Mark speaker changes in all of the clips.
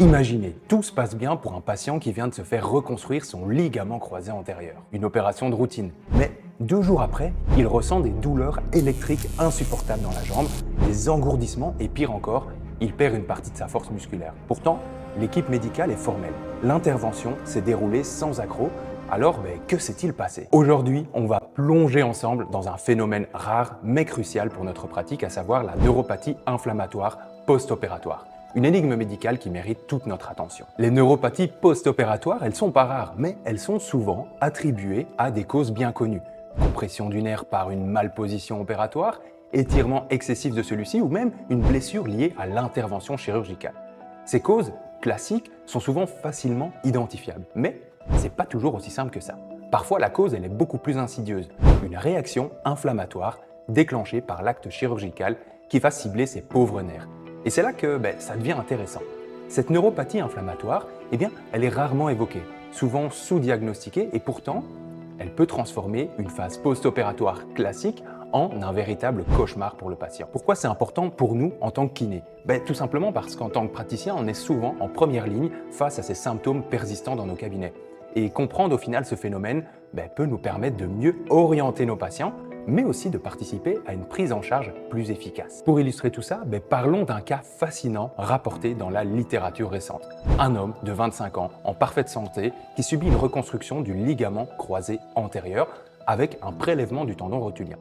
Speaker 1: Imaginez, tout se passe bien pour un patient qui vient de se faire reconstruire son ligament croisé antérieur. Une opération de routine. Mais 2 jours après, il ressent des douleurs électriques insupportables dans la jambe, des engourdissements et pire encore, il perd une partie de sa force musculaire. Pourtant, l'équipe médicale est formelle. L'intervention s'est déroulée sans accroc. Alors, que s'est-il passé? Aujourd'hui, on va plonger ensemble dans un phénomène rare mais crucial pour notre pratique, à savoir la neuropathie inflammatoire post-opératoire. Une énigme médicale qui mérite toute notre attention. Les neuropathies post-opératoires, elles sont pas rares, mais elles sont souvent attribuées à des causes bien connues. Compression du nerf par une malposition opératoire, étirement excessif de celui-ci ou même une blessure liée à l'intervention chirurgicale. Ces causes classiques sont souvent facilement identifiables, mais c'est pas toujours aussi simple que ça. Parfois, la cause elle est beaucoup plus insidieuse, une réaction inflammatoire déclenchée par l'acte chirurgical qui va cibler ces pauvres nerfs. Et c'est là que ça devient intéressant. Cette neuropathie inflammatoire, elle est rarement évoquée, souvent sous-diagnostiquée et pourtant, elle peut transformer une phase post-opératoire classique en un véritable cauchemar pour le patient. Pourquoi c'est important pour nous en tant que kiné? Tout simplement parce qu'en tant que praticien, on est souvent en première ligne face à ces symptômes persistants dans nos cabinets. Et comprendre au final ce phénomène peut nous permettre de mieux orienter nos patients, mais aussi de participer à une prise en charge plus efficace. Pour illustrer tout ça, parlons d'un cas fascinant rapporté dans la littérature récente. Un homme de 25 ans, en parfaite santé, qui subit une reconstruction du ligament croisé antérieur avec un prélèvement du tendon rotulien.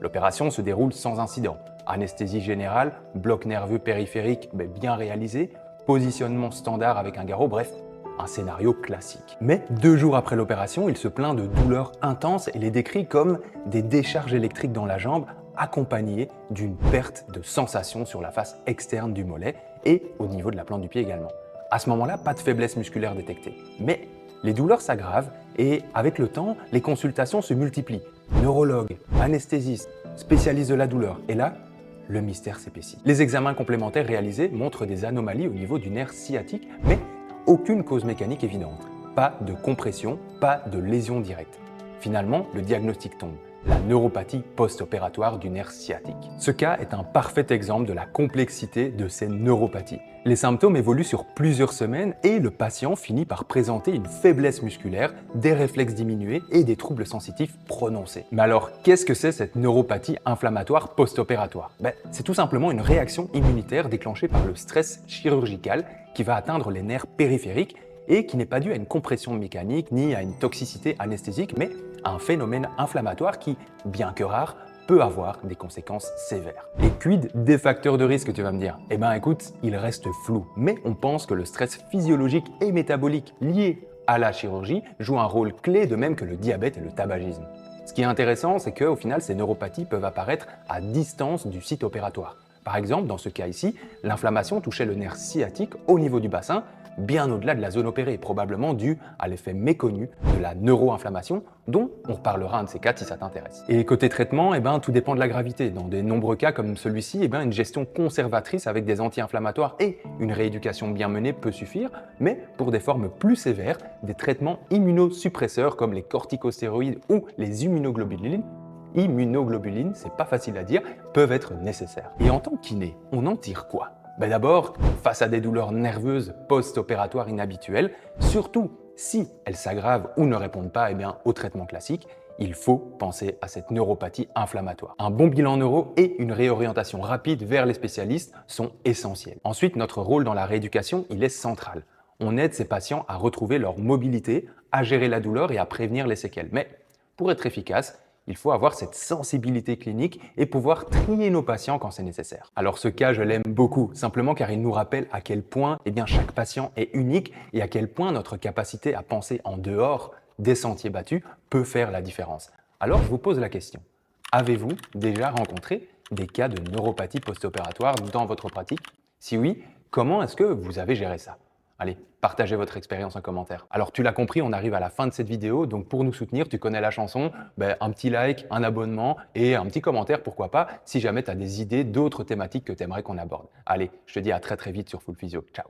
Speaker 1: L'opération se déroule sans incident. Anesthésie générale, bloc nerveux périphérique bien réalisé, positionnement standard avec un garrot, bref, un scénario classique. Mais 2 jours après l'opération, il se plaint de douleurs intenses et les décrit comme des décharges électriques dans la jambe accompagnées d'une perte de sensation sur la face externe du mollet et au niveau de la plante du pied également. À ce moment-là, pas de faiblesse musculaire détectée. Mais les douleurs s'aggravent et avec le temps, les consultations se multiplient. Neurologue, anesthésiste, spécialiste de la douleur. Et là, le mystère s'épaissit. Les examens complémentaires réalisés montrent des anomalies au niveau du nerf sciatique, mais aucune cause mécanique évidente. Pas de compression, pas de lésion directe. Finalement, le diagnostic tombe. La neuropathie post-opératoire du nerf sciatique. Ce cas est un parfait exemple de la complexité de ces neuropathies. Les symptômes évoluent sur plusieurs semaines et le patient finit par présenter une faiblesse musculaire, des réflexes diminués et des troubles sensitifs prononcés. Mais alors, qu'est-ce que c'est cette neuropathie inflammatoire post-opératoire? C'est tout simplement une réaction immunitaire déclenchée par le stress chirurgical qui va atteindre les nerfs périphériques et qui n'est pas due à une compression mécanique ni à une toxicité anesthésique, mais à un phénomène inflammatoire qui, bien que rare, peut avoir des conséquences sévères. Et quid des facteurs de risque, tu vas me dire? Écoute, il reste flou, mais on pense que le stress physiologique et métabolique lié à la chirurgie joue un rôle clé, de même que le diabète et le tabagisme. Ce qui est intéressant, c'est qu'au final, ces neuropathies peuvent apparaître à distance du site opératoire. Par exemple, dans ce cas ici, l'inflammation touchait le nerf sciatique au niveau du bassin, bien au-delà de la zone opérée, probablement dû à l'effet méconnu de la neuroinflammation, dont on reparlera un de ces cas si ça t'intéresse. Et côté traitement, tout dépend de la gravité. Dans de nombreux cas comme celui-ci, une gestion conservatrice avec des anti-inflammatoires et une rééducation bien menée peut suffire, mais pour des formes plus sévères, des traitements immunosuppresseurs comme les corticostéroïdes ou les immunoglobulines, c'est pas facile à dire, peuvent être nécessaires. Et en tant que kiné, on en tire quoi? D'abord, face à des douleurs nerveuses post-opératoires inhabituelles, surtout si elles s'aggravent ou ne répondent pas au traitement classique, il faut penser à cette neuropathie inflammatoire. Un bon bilan neuro et une réorientation rapide vers les spécialistes sont essentiels. Ensuite, notre rôle dans la rééducation, il est central. On aide ces patients à retrouver leur mobilité, à gérer la douleur et à prévenir les séquelles. Mais pour être efficace, il faut avoir cette sensibilité clinique et pouvoir trier nos patients quand c'est nécessaire. Alors ce cas, je l'aime beaucoup, simplement car il nous rappelle à quel point chaque patient est unique et à quel point notre capacité à penser en dehors des sentiers battus peut faire la différence. Alors je vous pose la question, avez-vous déjà rencontré des cas de neuropathie post-opératoire dans votre pratique? Si oui, comment est-ce que vous avez géré ça? Allez, partagez votre expérience en commentaire. Alors tu l'as compris, on arrive à la fin de cette vidéo, donc pour nous soutenir, tu connais la chanson, un petit like, un abonnement et un petit commentaire, pourquoi pas, si jamais tu as des idées d'autres thématiques que tu aimerais qu'on aborde. Allez, je te dis à très vite sur Full Physio. Ciao.